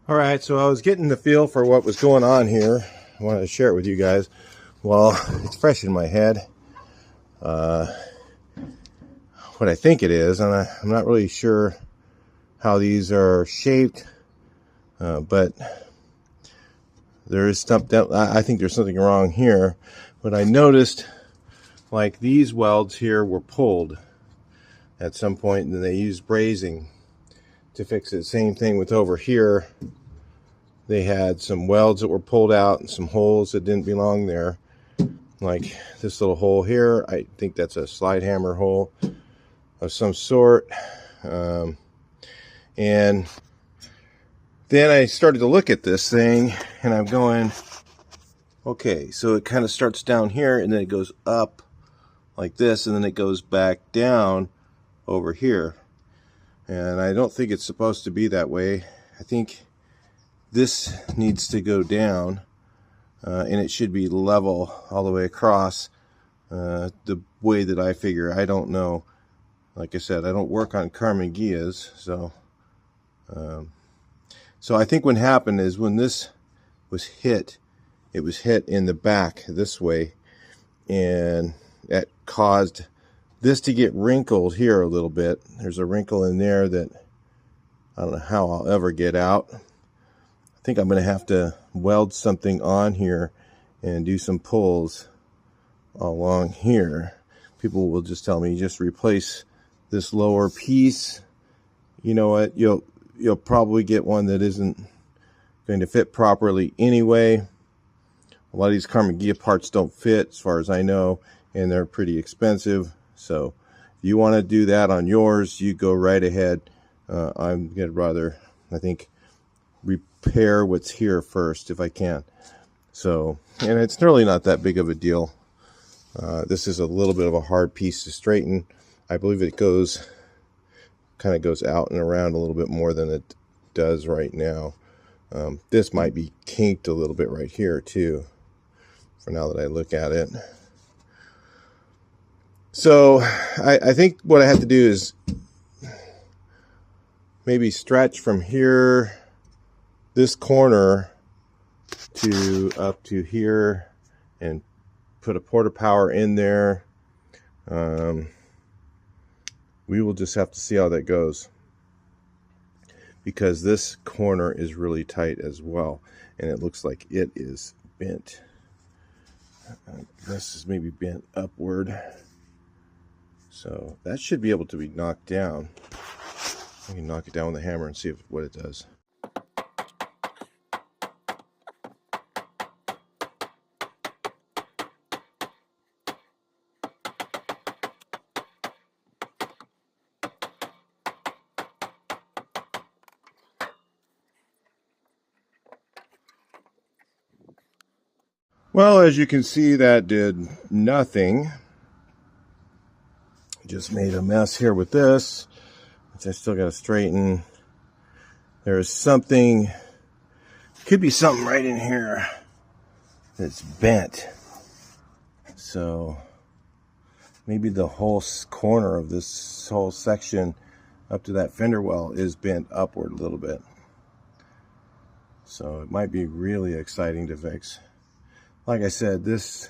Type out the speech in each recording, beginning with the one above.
All right, so I was getting the feel for what was going on here. I wanted to share it with you guys. Well, it's fresh in my head. What I think it is, and I'm not really sure how these are shaped, but there is something. I think there's something wrong here. But I noticed, like, these welds here were pulled at some point, and they used brazing to fix it. Same thing with over here. They had some welds that were pulled out and some holes that didn't belong there. Like this little hole here, I think that's a slide hammer hole of some sort. And then I started to look at this thing, and I'm going, okay, so it kind of starts down here, and then it goes up like this, and then it goes back down over here. And I don't think it's supposed to be that way. I think this needs to go down, and it should be level all the way across, the way that I figure. I don't know. Like I said, I don't work on Karmann Ghias, so I think what happened is when this was hit, it was hit in the back this way, and that caused this to get wrinkled here a little bit. There's a wrinkle in there that I don't know how I'll ever get out. I think I'm going to have to weld something on here and do some pulls along here. People will just tell me, just replace this lower piece. You know what? You'll probably get one that isn't going to fit properly anyway. A lot of these Karmann Ghia parts don't fit, as far as I know, and they're pretty expensive. So if you want to do that on yours, you go right ahead. I'm going to rather, I think, repair what's here first if I can. So, and it's really not that big of a deal. This is a little bit of a hard piece to straighten. I believe it kind of goes out and around a little bit more than it does right now. This might be kinked a little bit right here too, for now that I look at it. So I think what I have to do is maybe stretch from here, this corner, to up to here, and put a porta power in there. We will just have to see how that goes, because this corner is really tight as well, and it looks like it is bent. This is maybe bent upward, so that should be able to be knocked down. I can knock it down with a hammer and see what it does. Well, as you can see, that did nothing. Just made a mess here with this, which I still got to straighten. There's something, could be something right in here that's bent. So maybe the whole corner of this whole section up to that fender well is bent upward a little bit. So it might be really exciting to fix. Like I said, this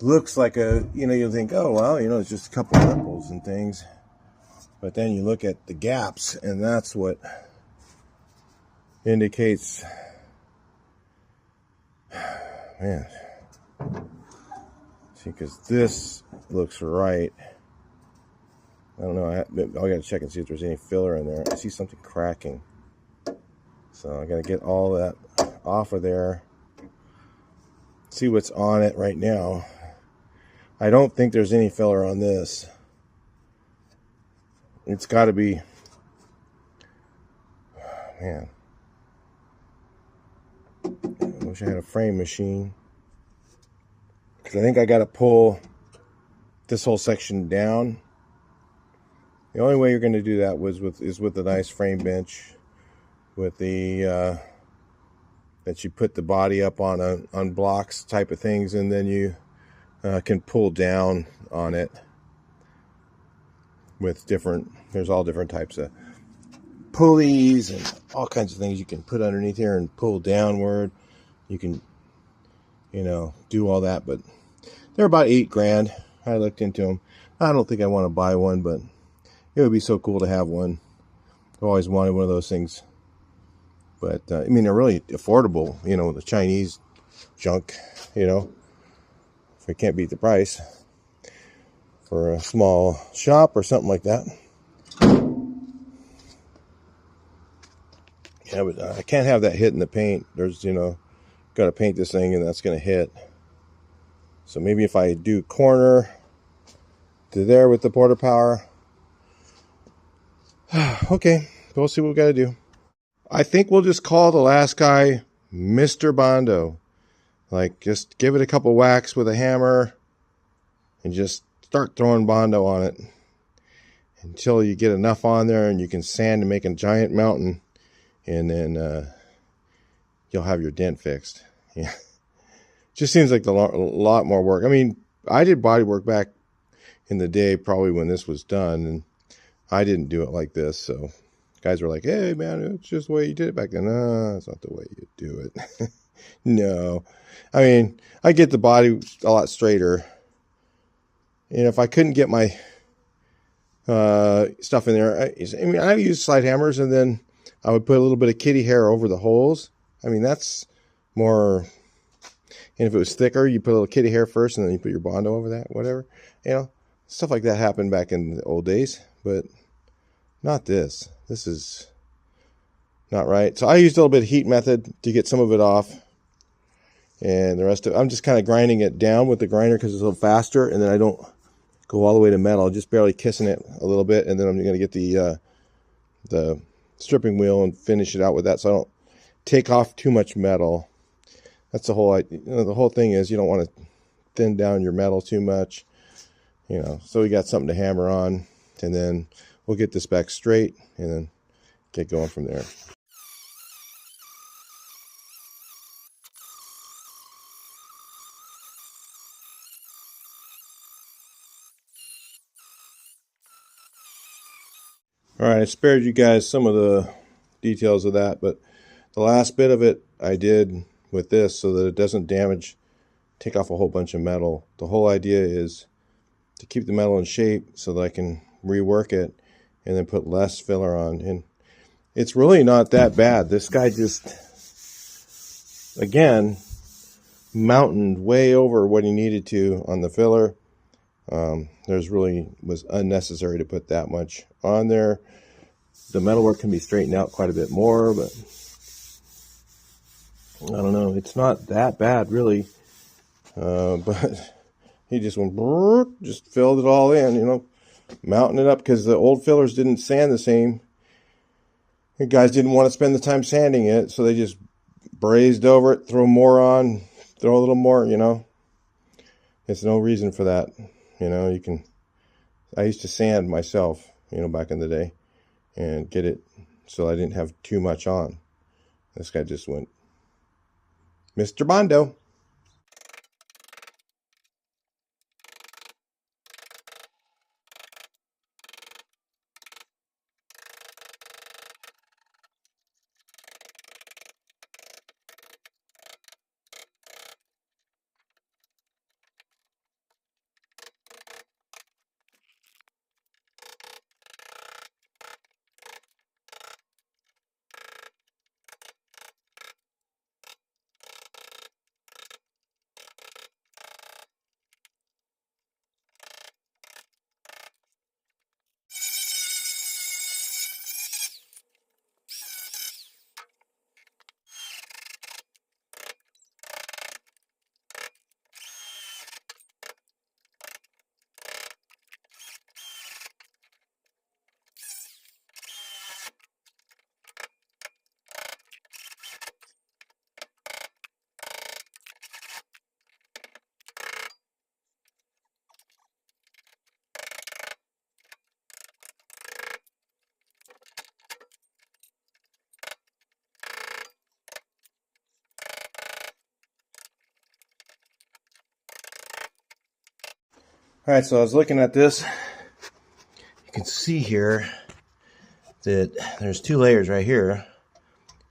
looks like you'll think, oh, well, it's just a couple of ripples and things. But then you look at the gaps, and that's what indicates, man, see, because this looks right. I don't know, I got to check and see if there's any filler in there. I see something cracking. So I got to get all that off of there. See what's on it right now. I don't think there's any filler on this. It's got to be, man, I wish I had a frame machine, because I think I got to pull this whole section down. The only way you're going to do that is with a nice frame bench, with the that you put the body up on blocks type of things, and then you can pull down on it with there's all different types of pulleys and all kinds of things you can put underneath here and pull downward. You can, you know, do all that, but they're about $8 grand. I looked into them. I don't think I want to buy one, but it would be so cool to have one. I've always wanted one of those things. But, I mean, they're really affordable, you know, the Chinese junk, you know. If I can't beat the price for a small shop or something like that. Yeah, but I can't have that hit in the paint. There's, you know, got to paint this thing and that's going to hit. So maybe if I do corner to there with the porter power. Okay, we'll see what we got to do. I think we'll just call the last guy Mr. Bondo. Like, just give it a couple whacks with a hammer and just start throwing Bondo on it until you get enough on there and you can sand and make a giant mountain, and then you'll have your dent fixed. Yeah, just seems like a lot more work. I mean, I did body work back in the day, probably when this was done, and I didn't do it like this. So guys were like, "Hey, man, it's just the way you did it back then." No, it's not the way you do it. No, I mean, I get the body a lot straighter. And if I couldn't get my stuff in there, I mean, I use slide hammers, and then I would put a little bit of kitty hair over the holes. I mean, that's more. And if it was thicker, you put a little kitty hair first, and then you put your Bondo over that, whatever. You know, stuff like that happened back in the old days, but not this. This is not right. So I used a little bit of heat method to get some of it off, and the rest of it, I'm just kind of grinding it down with the grinder because it's a little faster, and then I don't go all the way to metal, just barely kissing it a little bit, and then I'm going to get the stripping wheel and finish it out with that, so I don't take off too much metal. That's the whole, you know, the whole thing is you don't want to thin down your metal too much, you know. So we got something to hammer on, and then we'll get this back straight and then get going from there. All right, I spared you guys some of the details of that, but the last bit of it I did with this so that it doesn't damage, take off a whole bunch of metal. The whole idea is to keep the metal in shape so that I can rework it and then put less filler on. And it's really not that bad. This guy just, again, mountained way over what he needed to on the filler. There's really was unnecessary to put that much on there. The metalwork can be straightened out quite a bit more, but I don't know. It's not that bad, really. But he just went, just filled it all in, you know, mounting it up because the old fillers didn't sand the same. The guys didn't want to spend the time sanding it, so they just brazed over it, throw more on, throw a little more, you know. There's no reason for that. You know, you can, I used to sand myself, you know, back in the day and get it so I didn't have too much on. This guy just went, Mr. Bondo. All right, so I was looking at this. You can see here that there's 2 layers right here,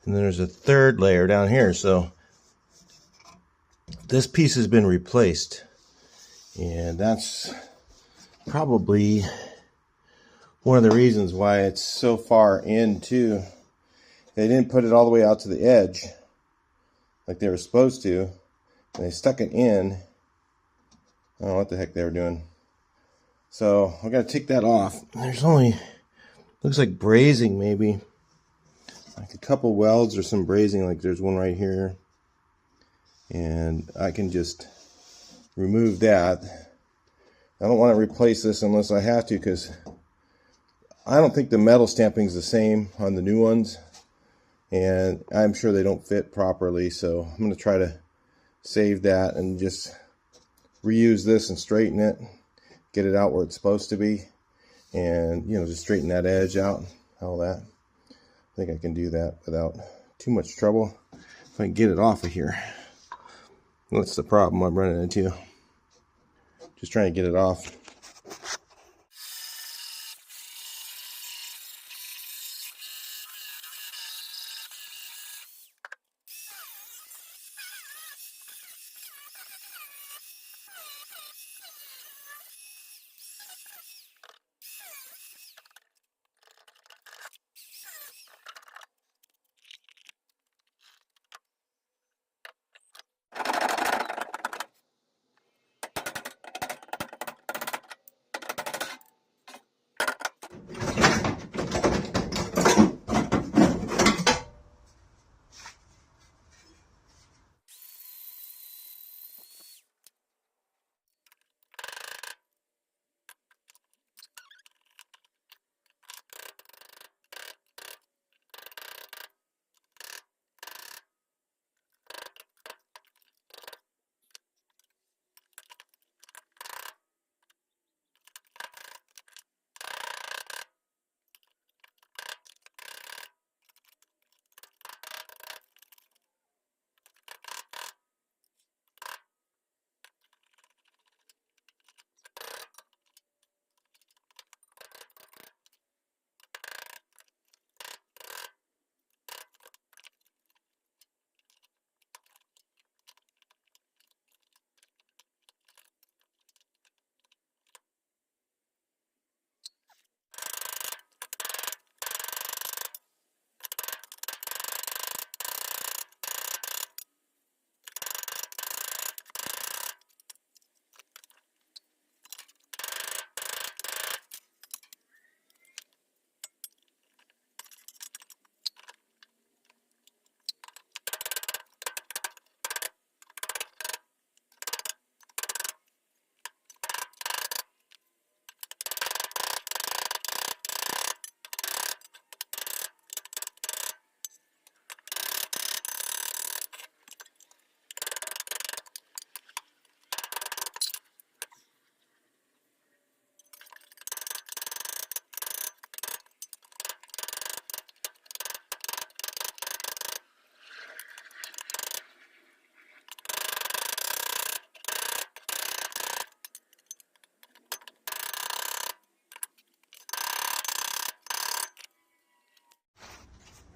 and then there's a 3rd layer down here. So this piece has been replaced, and that's probably one of the reasons why it's so far into. They didn't put it all the way out to the edge like they were supposed to, and they stuck it in. I don't know what the heck they were doing. So I got to take that off. There's only, looks like brazing maybe, like a couple welds or some brazing. Like there's one right here, and I can just remove that. I don't want to replace this unless I have to, because I don't think the metal stamping is the same on the new ones, and I'm sure they don't fit properly. So I'm going to try to save that and just reuse this and straighten it, get it out where it's supposed to be, and just straighten that edge out, all that. I think I can do that without too much trouble if I can get it off of here. That's the problem I'm running into. Just trying to get it off.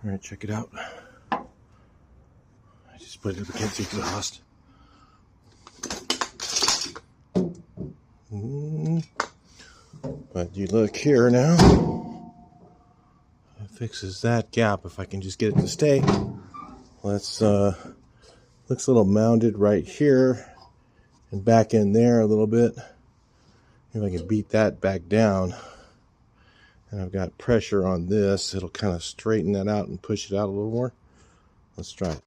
All right, check it out. I just put it against the exhaust. But you look here now, it fixes that gap if I can just get it to stay. Let's looks a little mounded right here and back in there a little bit. If I can beat that back down, and I've got pressure on this, it'll kind of straighten that out and push it out a little more. Let's try it.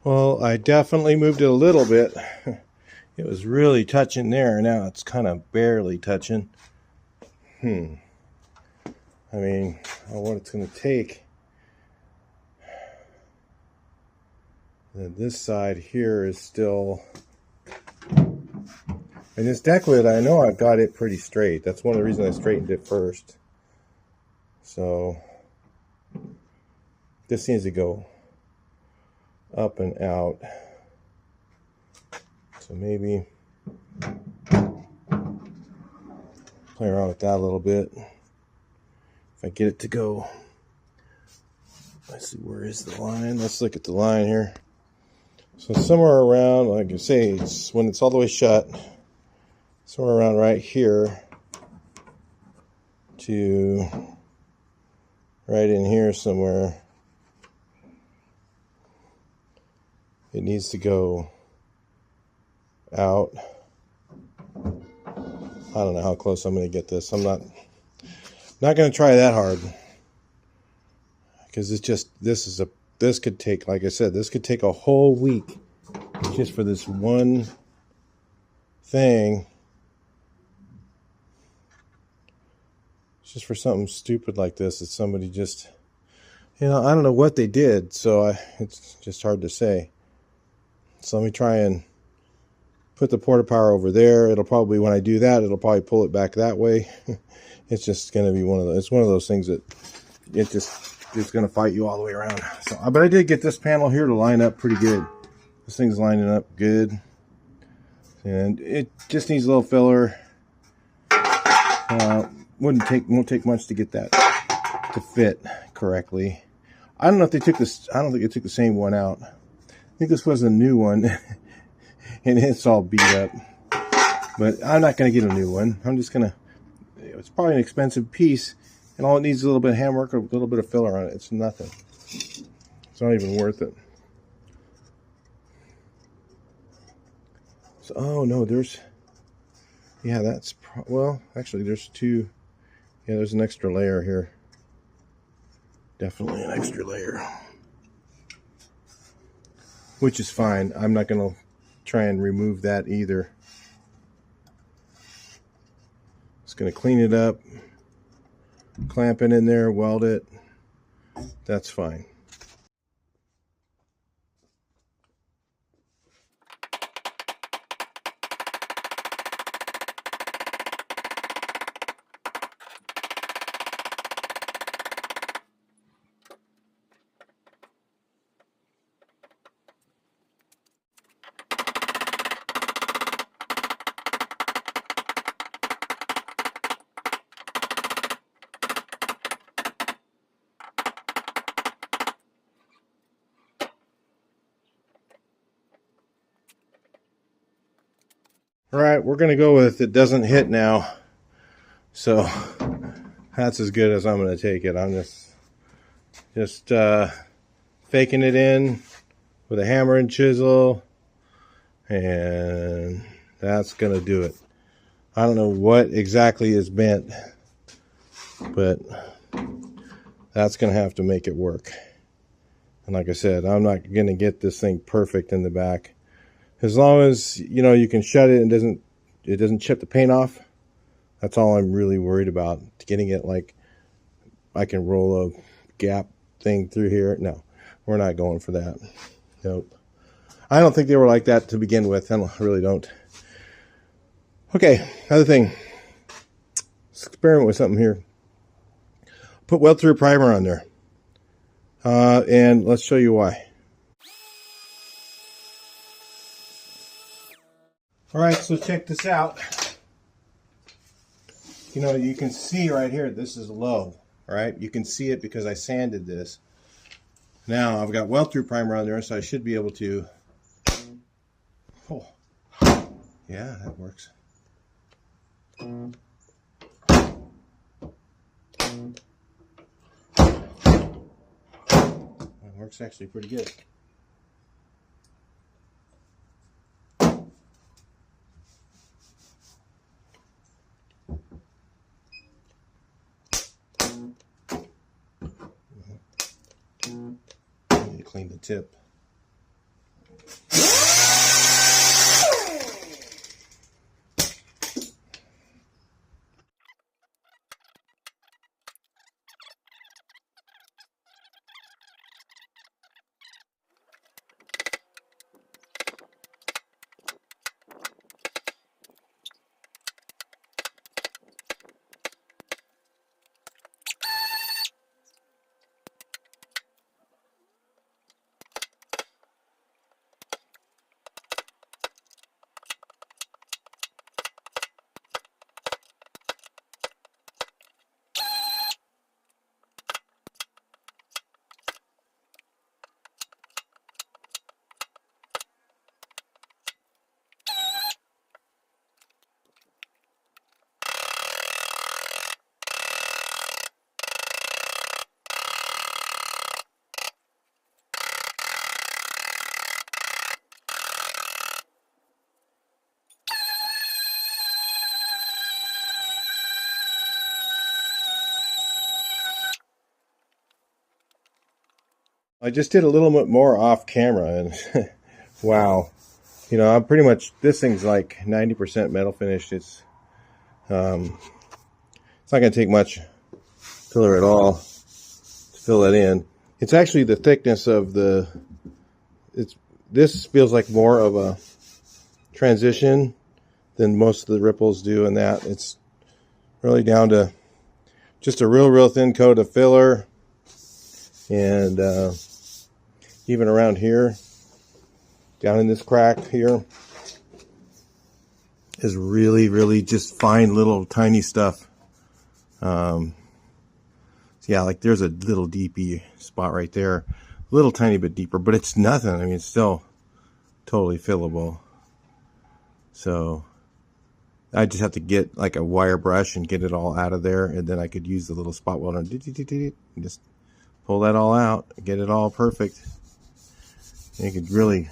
Well, I definitely moved it a little bit. It was really touching there. Now it's kind of barely touching. I mean, what it's going to take. And this side here is still. And this decklid, I know I've got it pretty straight. That's one of the reasons I straightened it first. So this needs to go up and out. So maybe play around with that a little bit. If I get it to go. Let's see, where is the line? Let's look at the line here. So somewhere around, like I say, it's when it's all the way shut, somewhere around right here to right in here somewhere, it needs to go out. I don't know how close I'm going to get this. I'm not going to try that hard, because it's just, this could take, like I said, this could take a whole week just for this one thing. It's just for something stupid like this that somebody just, I don't know what they did, so it's just hard to say. So let me try and put the porta power over there. It'll probably, when I do that, it'll probably pull it back that way. It's just going to be one of those things that it's going to fight you all the way around. So, but I did get this panel here to line up pretty good. This thing's lining up good, and it just needs a little filler. Won't take much to get that to fit correctly. I don't know if they took this. I don't think they took the same one out. I think this was a new one, and it's all beat up. But I'm not going to get a new one. I'm just going to. It's probably an expensive piece, and all it needs is a little bit of handwork, a little bit of filler on it. It's nothing. It's not even worth it. So, oh no, yeah, that's, well, actually there's two, yeah, there's an extra layer here. Definitely an extra layer. Which is fine. I'm not going to try and remove that either. Just going to clean it up, clamp it in there, weld it. That's fine. All right, we're going to go with it doesn't hit now. So that's as good as I'm going to take it. I'm just faking it in with a hammer and chisel, and that's going to do it. I don't know what exactly is bent, but that's going to have to make it work. And like I said, I'm not going to get this thing perfect in the back. As long as, you can shut it and it doesn't chip the paint off, that's all I'm really worried about. Getting it like I can roll a gap thing through here. No, we're not going for that. Nope. I don't think they were like that to begin with. I really don't. Okay, another thing. Let's experiment with something here. Put weld through primer on there. And let's show you why. All right, so check this out. You can see right here, this is low, all right? You can see it because I sanded this. Now, I've got weld-through primer on there, so I should be able to... Oh, yeah, that works. That works actually pretty good. Clean the tip. I just did a little bit more off camera, and wow, you know, I'm pretty much, this thing's like 90% metal finished. It's not going to take much filler at all to fill it in. It's actually the thickness of the, this feels like more of a transition than most of the ripples do, in that it's really down to just a real thin coat of filler. And even around here, down in this crack here, is really just fine little tiny stuff. So yeah, like there's a little deepy spot right there, a little tiny bit deeper, but it's nothing. I mean, it's still totally fillable. So I just have to get like a wire brush and get it all out of there, and then I could use the little spot welder and just pull that all out, get it all perfect. And you could really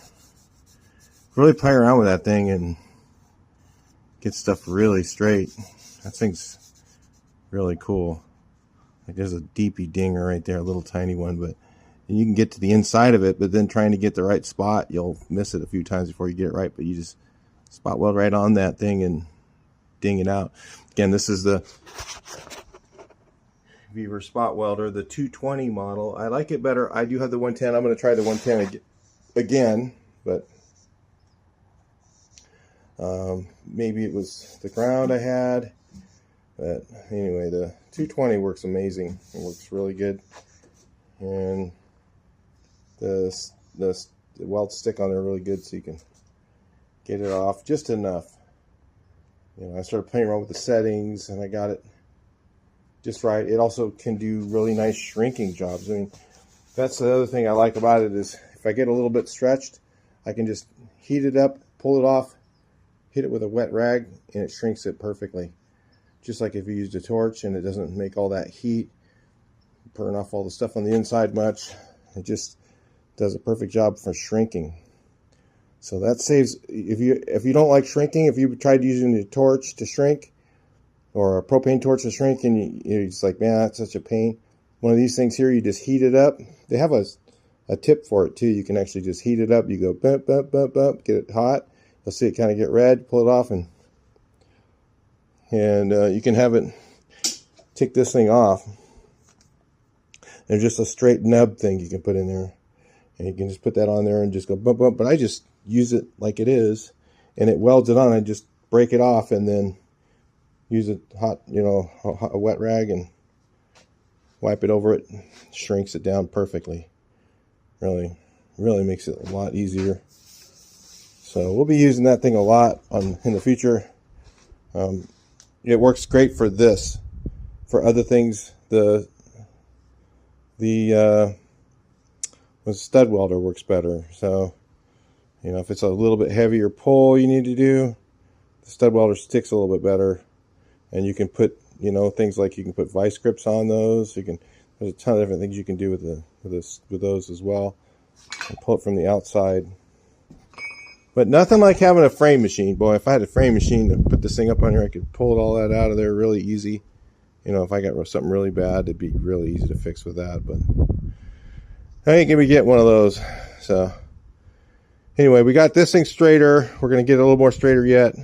play around with that thing and get stuff really straight. That thing's really cool. Like there's a deepy dinger right there, a little tiny one, but you can get to the inside of it, but then trying to get the right spot, you'll miss it a few times before you get it right. But you just spot weld right on that thing and ding it out. Again, this is the Beaver spot welder, the 220 model. I like it better. I do have the 110. I'm going to try the 110 again, but maybe it was the ground I had. But anyway, the 220 works amazing. It works really good, and the welds stick on there really good, so you can get it off just enough. You know, I started playing around with the settings, and I got it just right. It also can do really nice shrinking jobs. I mean, that's the other thing I like about it, is if I get a little bit stretched, I can just heat it up, pull it off, hit it with a wet rag, and it shrinks it perfectly. Just like if you used a torch, and it doesn't make all that heat, burn off all the stuff on the inside much. It just does a perfect job for shrinking. So that saves, if you don't like shrinking, if you tried using a torch to shrink, or a propane torch to shrink, and you're just like, man, that's such a pain. One of these things here, you just heat it up. They have a tip for it too. You can actually just heat it up. You go bump, bump, bump, bump, get it hot. You'll see it kind of get red. Pull it off, and you can have it take this thing off. There's just a straight nub thing you can put in there, and you can just put that on there and just go bump, bump. But I just use it like it is, and it welds it on. I just break it off, and then use a hot, you know, a wet rag and wipe it over it. Shrinks it down perfectly. Really makes it a lot easier. So we'll be using that thing a lot in the future. It works great for this. For other things, the stud welder works better. So, you know, if it's a little bit heavier pull you need to do, the stud welder sticks a little bit better. And you can put, you know, things like you can put vice grips on those. There's a ton of different things you can do with those as well. And pull it from the outside. But nothing like having a frame machine. Boy, if I had a frame machine to put this thing up on here, I could pull all that out of there really easy. You know, if I got something really bad, it'd be really easy to fix with that. But I ain't gonna get one of those. So anyway, we got this thing straighter. We're gonna get a little more straighter yet,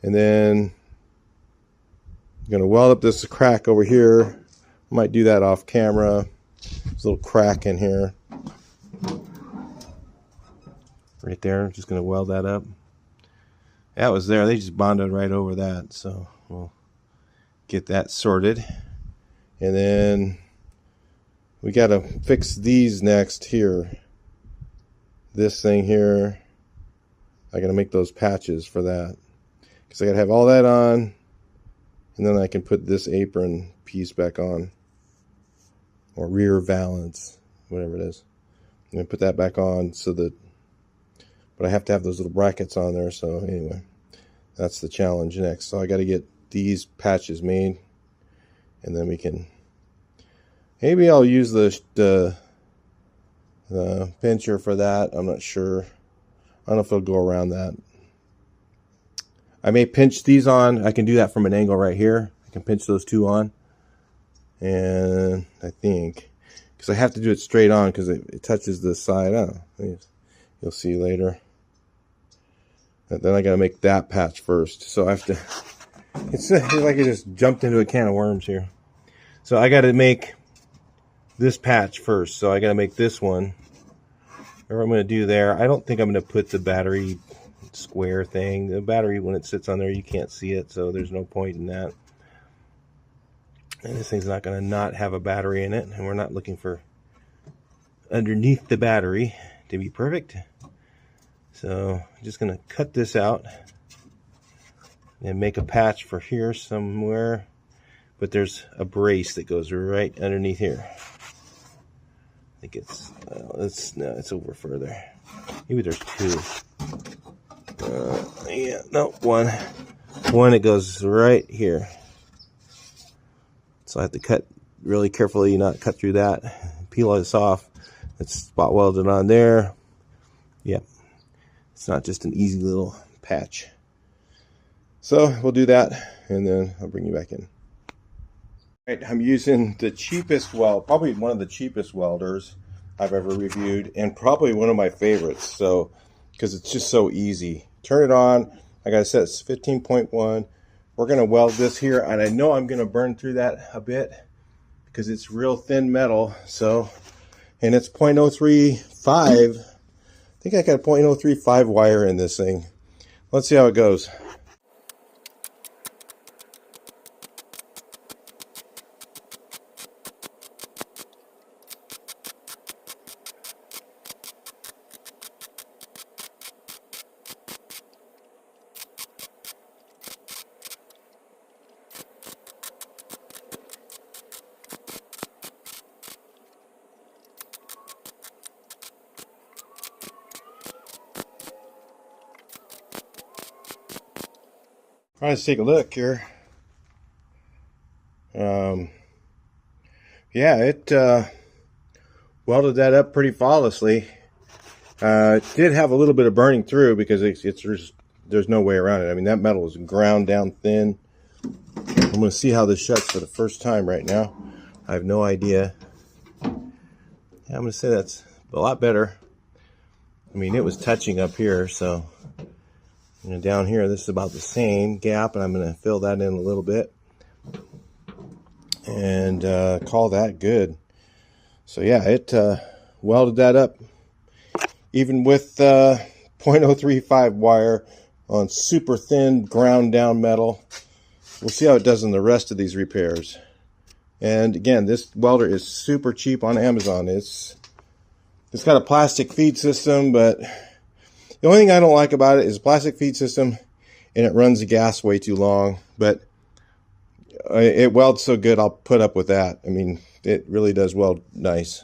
and then I'm gonna weld up this crack over here. Might do that off camera. There's a little crack in here. Right there, just gonna weld that up. That was there, they just bonded right over that, so we'll get that sorted. And then we gotta fix these next here. This thing here, I gotta make those patches for that, because I gotta have all that on, and then I can put this apron piece back on, or rear valance, whatever it is. I'm gonna put that back on, so that, but I have to have those little brackets on there. So anyway, that's the challenge next. So I got to get these patches made, and then we can, maybe I'll use the pincher for that. I'm not sure. I don't know if it'll go around that. I may pinch these on. I can do that from an angle right here. I can pinch those two on, and I think, because I have to do it straight on because it touches the side. I don't know. You'll see later. And then I got to make that patch first. So I have to, it's like I just jumped into a can of worms here. So I got to make this patch first. So I got to make this one. Or I'm going to do there. I don't think I'm going to put the battery square thing. The battery, when it sits on there, you can't see it. So there's no point in that. And this thing's not going to not have a battery in it. And we're not looking for underneath the battery to be perfect. So I'm just going to cut this out and make a patch for here somewhere. But there's a brace that goes right underneath here. I think it's, no, it's over further. Maybe there's two. Yeah, no, one. One, it goes right here. So I have to cut really carefully, not cut through that. Peel this off. It's spot welded on there. Yep. It's not just an easy little patch. So we'll do that, and then I'll bring you back in. All right, I'm using the cheapest weld, probably one of the cheapest welders I've ever reviewed, and probably one of my favorites. So, because it's just so easy. Turn it on. Like I said, it's 15.1. We're going to weld this here, and I know I'm going to burn through that a bit because it's real thin metal. So, and it's 0.035. I think I got a 0.035 wire in this thing. Let's see how it goes. Let's take a look here. Yeah, it welded that up pretty flawlessly. It did have a little bit of burning through because there's no way around it. I mean, that metal is ground down thin. I'm going to see how this shuts for the first time right now. I have no idea. Yeah, I'm going to say that's a lot better. I mean, it was touching up here, so down here, this is about the same gap, and I'm going to fill that in a little bit and call that good. So yeah, it welded that up even with 0.035 wire on super thin ground down metal. We'll see how it does in the rest of these repairs. And again, this welder is super cheap on Amazon. It's got a plastic feed system, but the only thing I don't like about it is plastic feed system, and it runs the gas way too long. But it welds so good, I'll put up with that. I mean, it really does weld nice.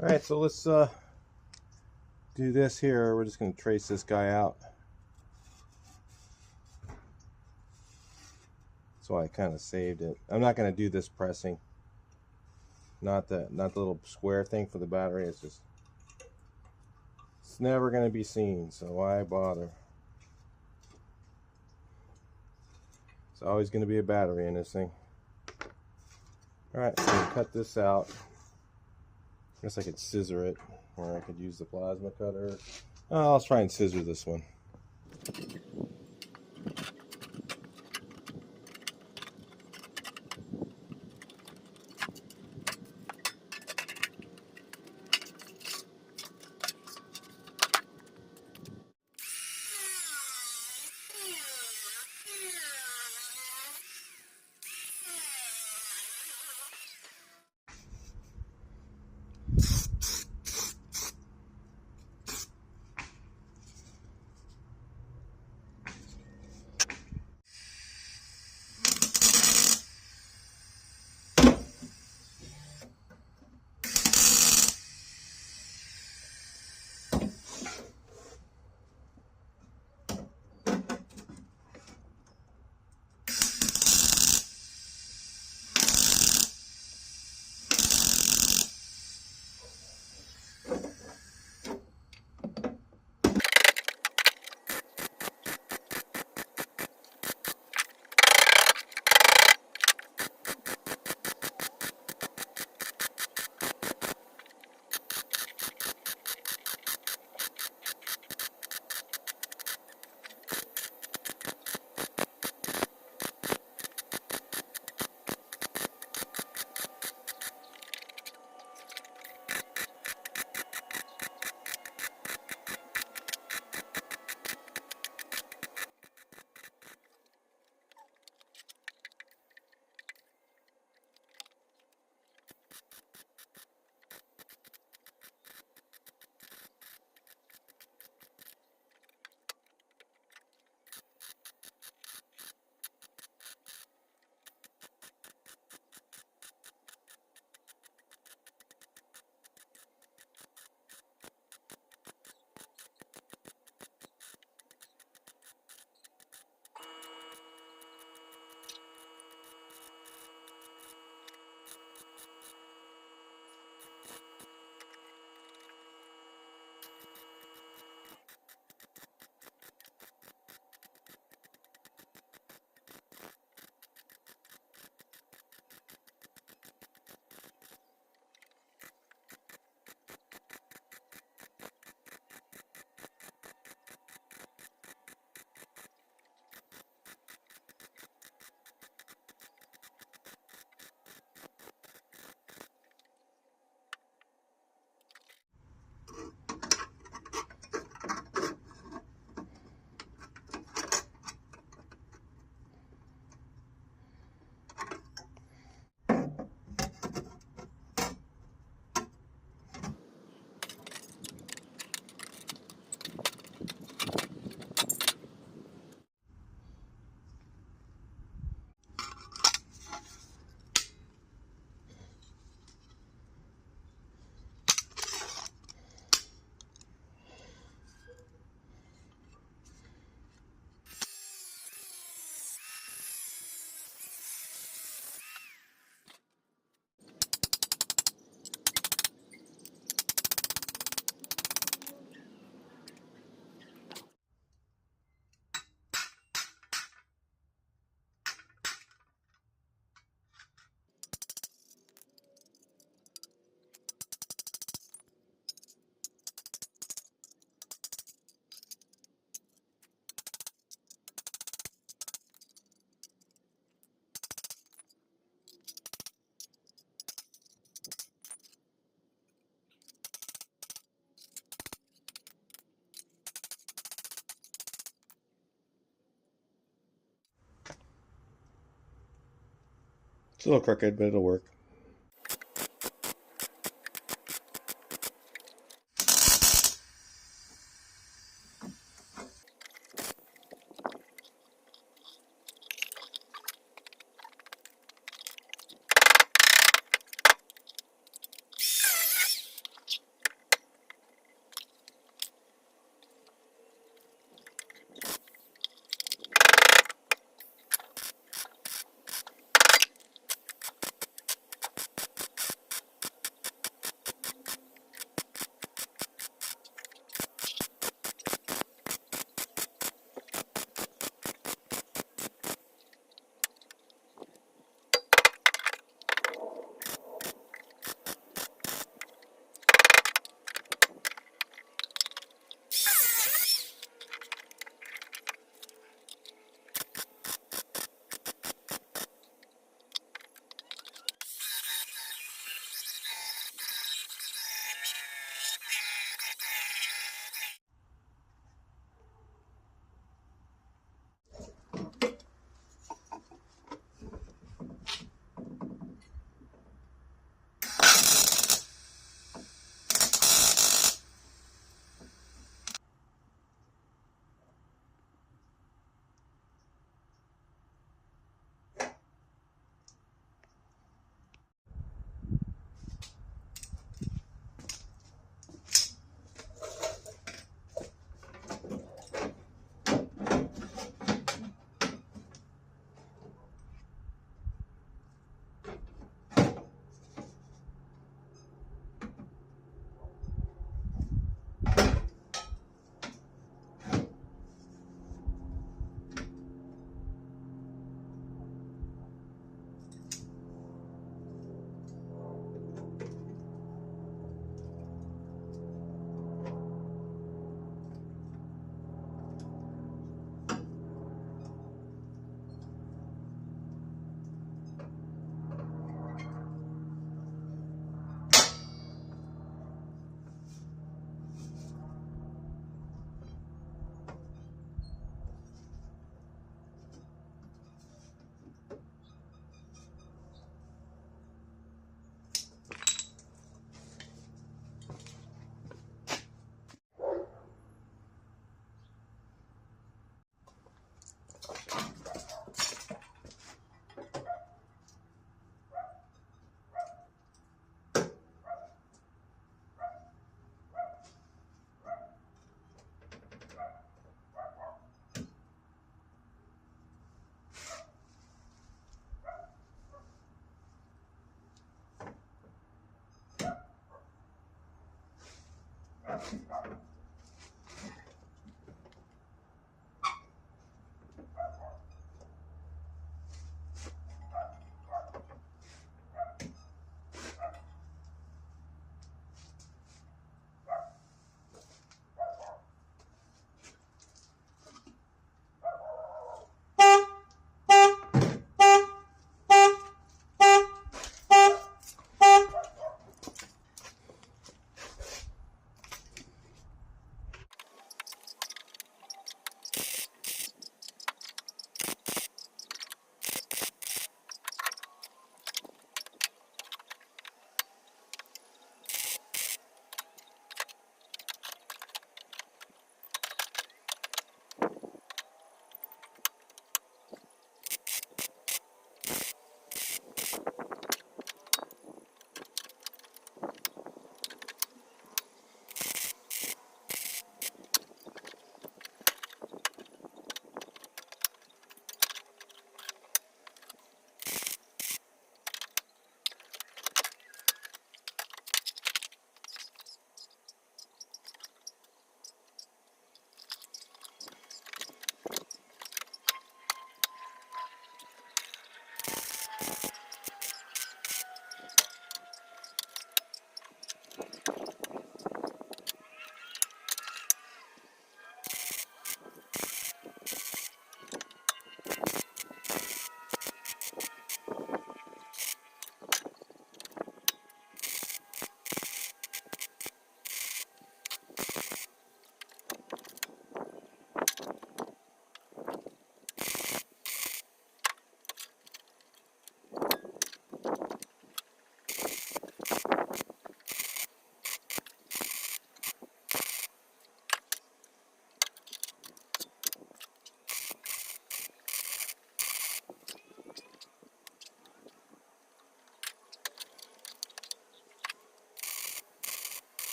All right, so let's do this here. We're just going to trace this guy out. That's why I kind of saved it. I'm not going to do this pressing. Not the little square thing for the battery. It's never going to be seen, so why bother? It's always going to be a battery in this thing. All right, so we cut this out. I guess I could scissor it, or I could use the plasma cutter. I'll try and scissor this one. It's a little crooked, but it'll work.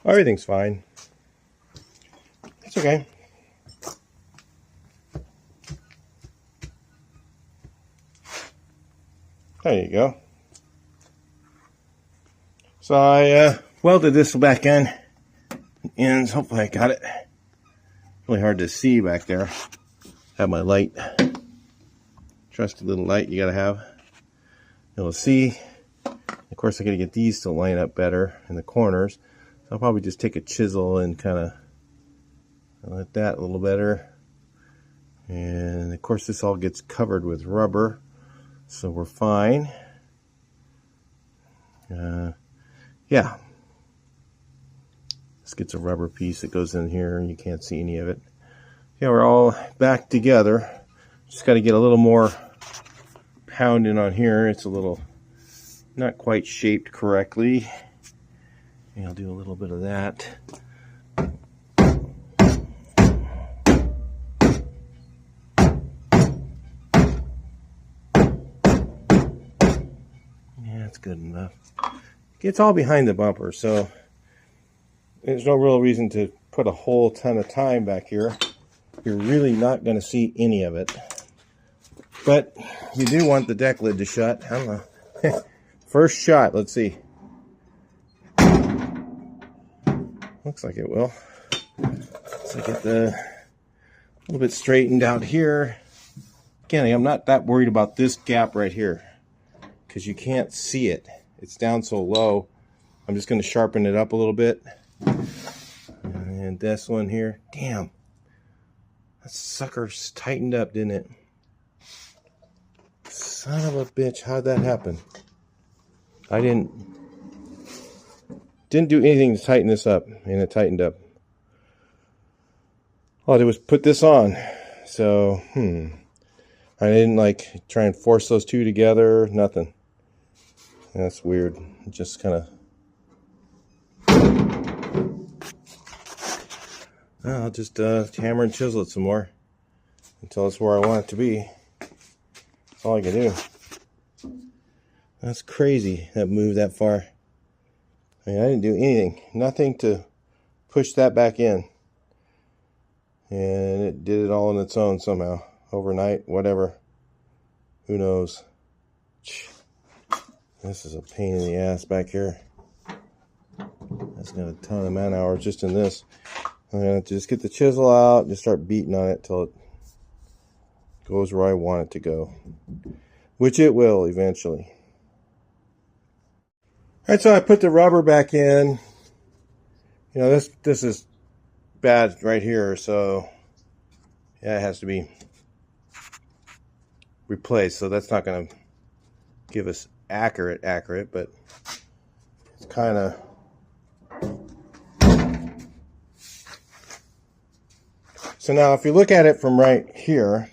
Everything's fine. It's okay. There you go. So I welded this back in, and hopefully I got it. Really hard to see back there. Have my light, trusty little light you gotta have. You'll see. Of course, I gotta get these to line up better in the corners. So I'll probably just take a chisel and kind of let that a little better. And of course, this all gets covered with rubber, so we're fine. Yeah. This gets a rubber piece that goes in here, and you can't see any of it. Yeah, we're all back together. Just got to get a little more pounding on here. It's a little not quite shaped correctly. And I'll do a little bit of that. Yeah, that's good enough. It's all behind the bumper, so there's no real reason to put a whole ton of time back here. You're really not going to see any of it. But you do want the deck lid to shut. I don't know. First shot, let's see. Looks like it will. Let's get the a little bit straightened out here. Again, I'm not that worried about this gap right here because you can't see it. It's down so low. I'm just going to sharpen it up a little bit. And this one here. Damn. That sucker tightened up, didn't it? Son of a bitch. How'd that happen? I didn't do anything to tighten this up, and it tightened up. All I did was put this on. So, I didn't like try and force those two together. Nothing. That's weird. Just kind of. I'll just hammer and chisel it some more until it's where I want it to be. That's all I can do. That's crazy that moved that far. mean, I didn't do anything, nothing to push that back in. And it did it all on its own somehow. Overnight, whatever. Who knows? This is a pain in the ass back here. That's got a ton of man hours just in this. I'm going to just get the chisel out and just start beating on it till it goes where I want it to go. Which it will eventually. Alright, so I put the rubber back in. You know, this is bad right here, so yeah, it has to be replaced. So that's not going to give us accurate, but it's kind of... So now if you look at it from right here,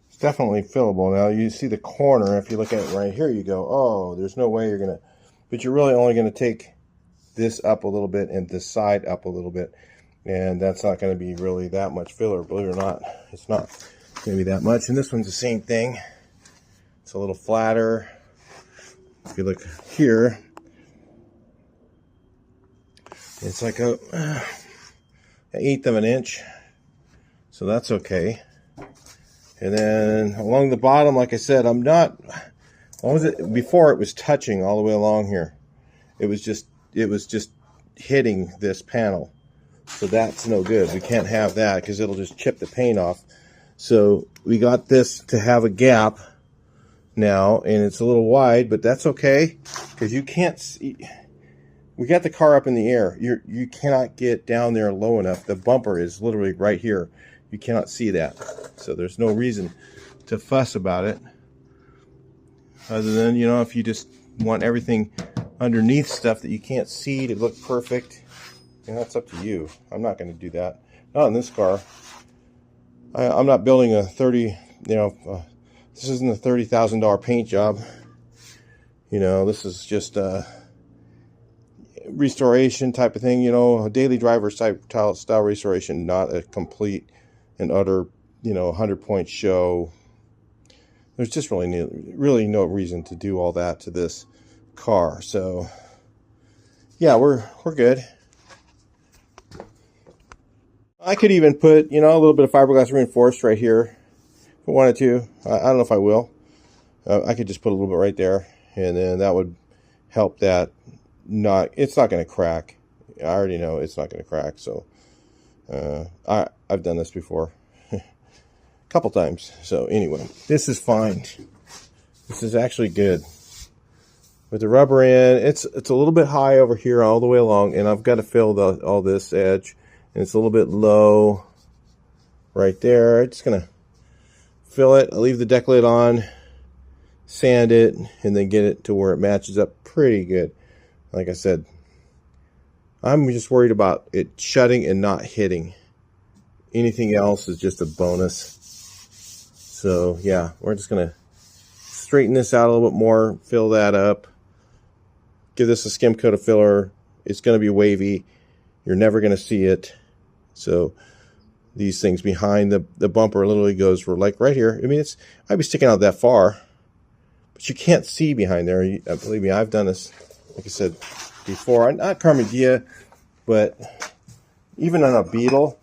it's definitely fillable. Now you see the corner, if you look at it right here, you go, oh, there's no way you're going to... But you're really only going to take this up a little bit and this side up a little bit. And that's not going to be really that much filler. Believe it or not, it's not going to be that much. And this one's the same thing. It's a little flatter. If you look here, it's like an 1/8 of an inch. So that's okay. And then along the bottom, like I said, I'm not... What was it? Before it was touching all the way along here. It was just hitting this panel. So that's no good. We can't have that because it'll just chip the paint off. So we got this to have a gap now, and it's a little wide, but that's okay because you can't see. We got the car up in the air. You cannot get down there low enough. The bumper is literally right here. You cannot see that. So there's no reason to fuss about it. Other than, you know, if you just want everything underneath stuff that you can't see to look perfect, and that's up to you. I'm not going to do that. Not in this car. I'm not building a this isn't a $30,000 paint job. You know, this is just a restoration type of thing, you know, a daily driver type style restoration, not a complete and utter, you know, 100-point show. There's just really no reason to do all that to this car. So yeah, we're good. I could even put, you know, a little bit of fiberglass reinforced right here if I wanted to. I don't know if I will. I could just put a little bit right there, and then that would help that it's not going to crack. I already know it's not going to crack. So I've done this before. Couple times. So anyway, this is fine. This is actually good. With the rubber in, it's a little bit high over here all the way along, and I've got to fill all this edge, and it's a little bit low right there. I'm just gonna fill it. I'll leave the deck lid on, sand it, and then get it to where it matches up pretty good. Like I said, I'm just worried about it shutting and not hitting. Anything else is just a bonus. So yeah, we're just gonna straighten this out a little bit more, fill that up, give this a skim coat of filler. It's gonna be wavy. You're never gonna see it. So these things behind the bumper literally goes for like right here. I mean, I'd be sticking out that far, but you can't see behind there. Believe me, I've done this, like I said before. Not Karmann Ghia, but even on a Beetle,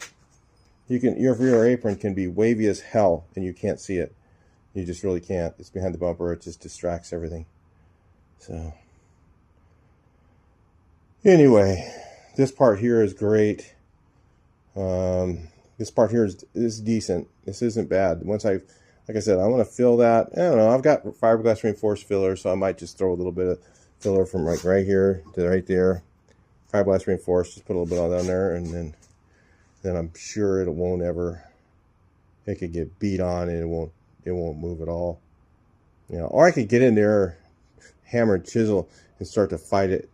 your rear apron can be wavy as hell, and you can't see it. You just really can't. It's behind the bumper. It just distracts everything. So anyway, this part here is great. This part here is decent. This isn't bad. Like I said, I want to fill that. I don't know. I've got fiberglass reinforced filler, so I might just throw a little bit of filler from like right here to right there. Fiberglass reinforced. Just put a little bit on down there, and then I'm sure it won't ever. It could get beat on, and it won't move at all. You know, or I could get in there, hammer and chisel, and start to fight it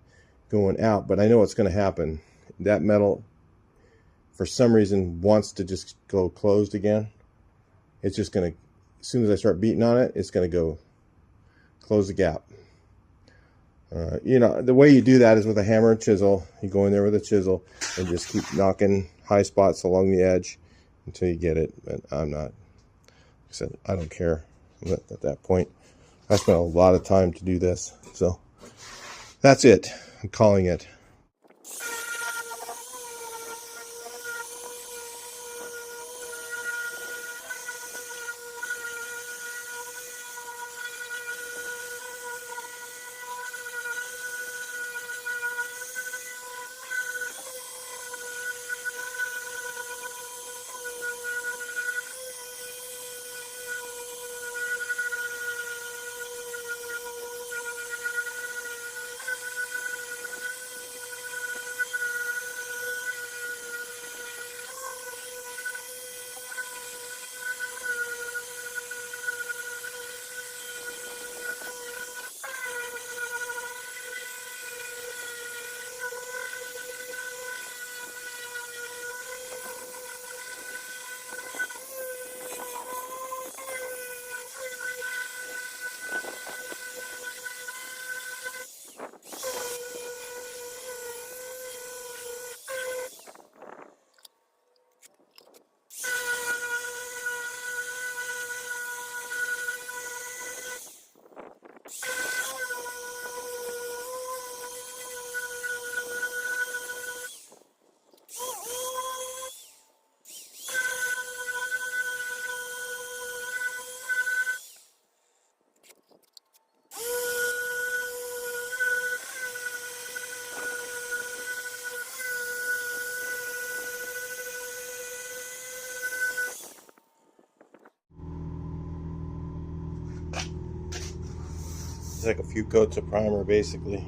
going out. But I know what's going to happen. That metal, for some reason, wants to just go closed again. It's just going to, as soon as I start beating on it, it's going to go close the gap. You know, the way you do that is with a hammer and chisel. You go in there with a chisel and just keep knocking high spots along the edge until you get it. But I'm not, like I said, I don't care at that point. I spent a lot of time to do this. So that's it. I'm calling it. It's like a few coats of primer basically.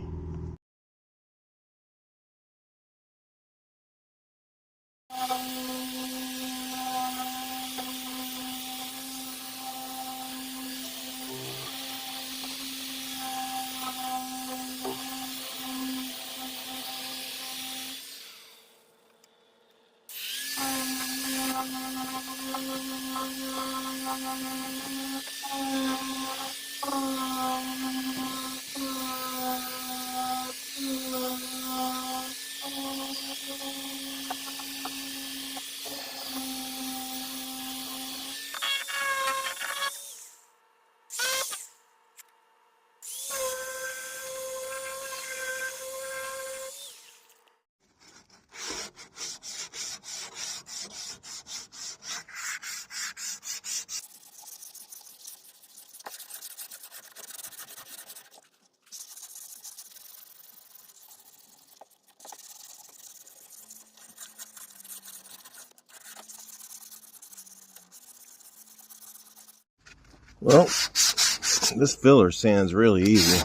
Well, this filler sand's really easy. It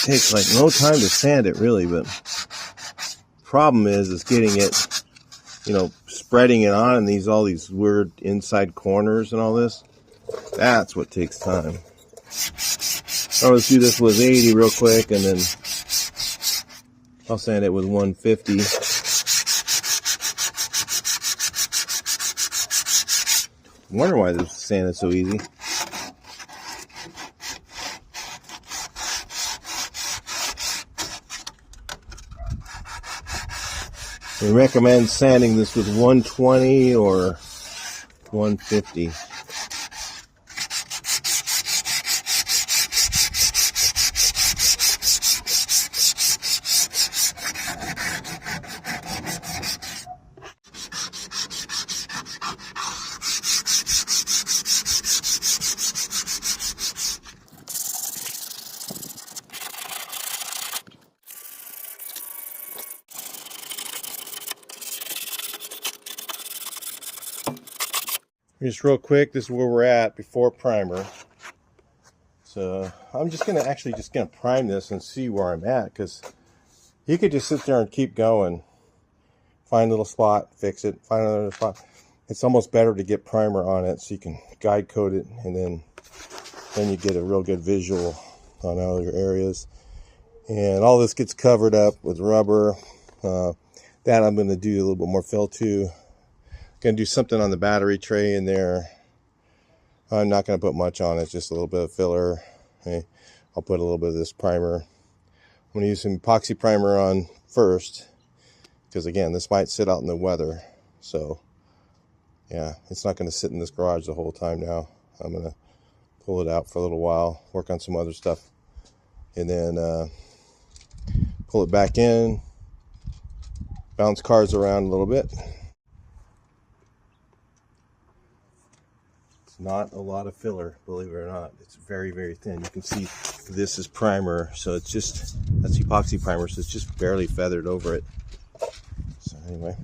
takes like no time to sand it really, but problem is getting it, spreading it on and all these weird inside corners and all this. That's what takes time. I'll just do this with 80 real quick, and then I'll sand it with 150. I wonder why this sand is so easy. We recommend sanding this with 120 or 150. Just real quick, this is where we're at before primer. So I'm just gonna prime this and see where I'm at, because you could just sit there and keep going, find a little spot, fix it, find another spot. It's almost better to get primer on it so you can guide coat it, and then you get a real good visual on all your areas. And all this gets covered up with rubber. That I'm going to do a little bit more fill to. Going to do something on the battery tray in there. I'm not going to put much on it, just a little bit of filler. Okay. I'll put a little bit of this primer. I'm going to use some epoxy primer on first, because again, this might sit out in the weather. So yeah, it's not going to sit in this garage the whole time now. I'm going to pull it out for a little while, work on some other stuff, and then pull it back in, bounce cars around a little bit. It's not a lot of filler, believe it or not. It's very, very thin. You can see this is primer, so it's just, that's epoxy primer, so it's just barely feathered over it. So anyway.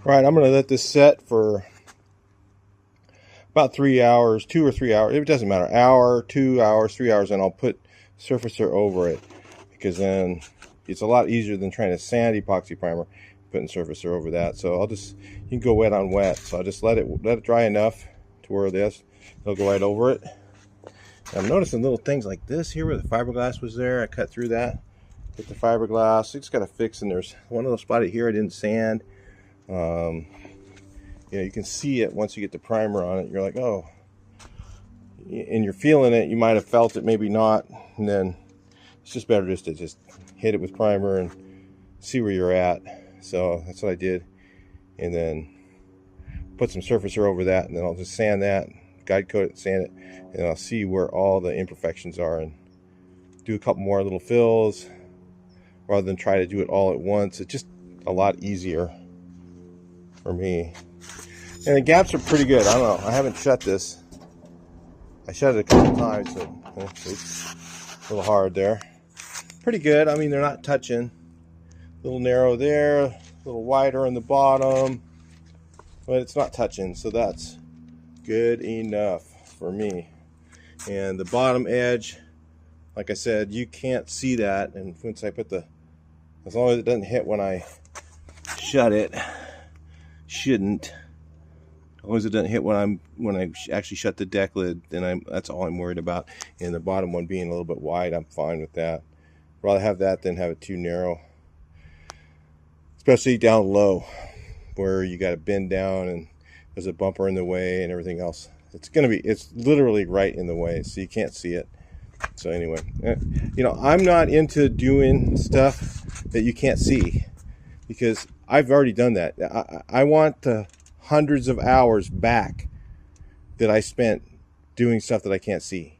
All right, I'm going to let this set for about 3 hours, 2 or 3 hours. It doesn't matter, hour, 2 hours, 3 hours, and I'll put surfacer over it, because then it's a lot easier than trying to sand epoxy primer, putting surfacer over that. So I'll just, you can go wet on wet. So I'll just let it dry enough to where it'll go right over it. And I'm noticing little things like this here where the fiberglass was there. I cut through that with the fiberglass. It's got to fix, and there's one little spot here I didn't sand. You know, you can see it once you get the primer on it. You're like, oh, and you're feeling it. You might have felt it, maybe not. And then it's just better just to just hit it with primer and see where you're at. So that's what I did. And then put some surfacer over that, and then I'll just sand that, guide coat it, sand it, and I'll see where all the imperfections are and do a couple more little fills rather than try to do it all at once. It's just a lot easier for me. And the gaps are pretty good. I don't know, I haven't shut this. I shut it a couple times, so it's a little hard there. Pretty good. I mean, they're not touching. A little narrow there, a little wider on the bottom, but it's not touching, so that's good enough for me. And the bottom edge, like I said, you can't see that, and once I put as long as it doesn't hit when I shut it, shouldn't. As long as it doesn't hit when I actually shut the deck lid, then that's all I'm worried about. And the bottom one being a little bit wide, I'm fine with that. Rather have that than have it too narrow, especially down low where you got to bend down and there's a bumper in the way and everything else. It's literally right in the way, so you can't see it. So anyway, you know, I'm not into doing stuff that you can't see, because I've already done that. I want the hundreds of hours back that I spent doing stuff that I can't see.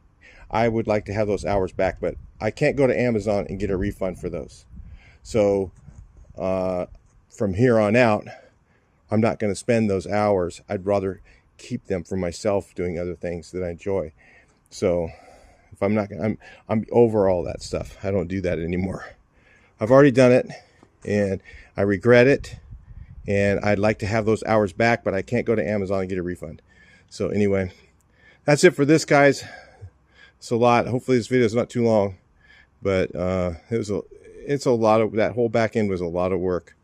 I would like to have those hours back, but I can't go to Amazon and get a refund for those. So from here on out, I'm not going to spend those hours. I'd rather keep them for myself doing other things that I enjoy. So if I'm over all that stuff. I don't do that anymore. I've already done it and I regret it, and I'd like to have those hours back, but I can't go to Amazon and get a refund. So anyway, that's it for this, guys. It's a lot. Hopefully this video is not too long, but it's a lot of, that whole back end was a lot of work.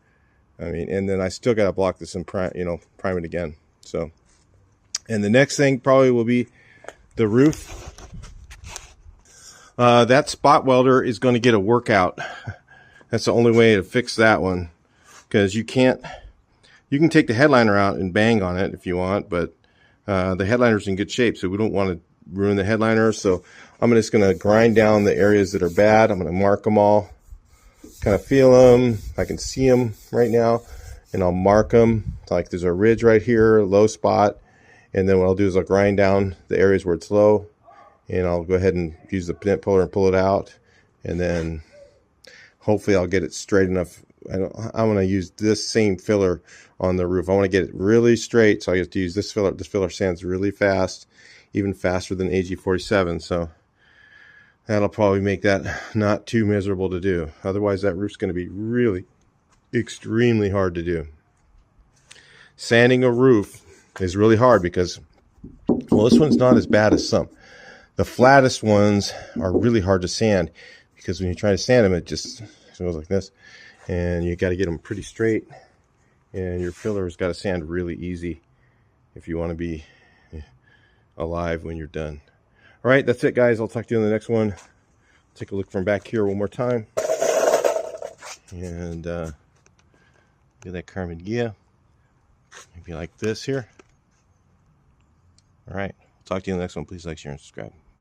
I mean, and then I still got to block this and prime it again. So, and the next thing probably will be the roof. That spot welder is going to get a workout. That's the only way to fix that one, because you can take the headliner out and bang on it if you want, but the headliner's in good shape, so we don't want to ruin the headliner. So I'm just going to grind down the areas that are bad. I'm going to mark them all, kind of feel them. I can see them right now, and I'll mark them. Like there's a ridge right here, low spot, and then what I'll do is I'll grind down the areas where it's low, and I'll go ahead and use the pin puller and pull it out, and then hopefully I'll get it straight enough. I want to use this same filler on the roof. I want to get it really straight, so I have to use this filler. This filler sands really fast, even faster than AG47, so that'll probably make that not too miserable to do. Otherwise that roof's going to be really extremely hard to do. Sanding a roof is really hard because, well, this one's not as bad as some. The flattest ones are really hard to sand because when you try to sand them, it just So it goes like this. And you got to get them pretty straight. And your filler's got to sand really easy if you want to be alive when you're done. All right, that's it, guys. I'll talk to you in the next one. Take a look from back here one more time. And look at that Karmann Ghia. Maybe like this here. All right, talk to you in the next one. Please like, share, and subscribe.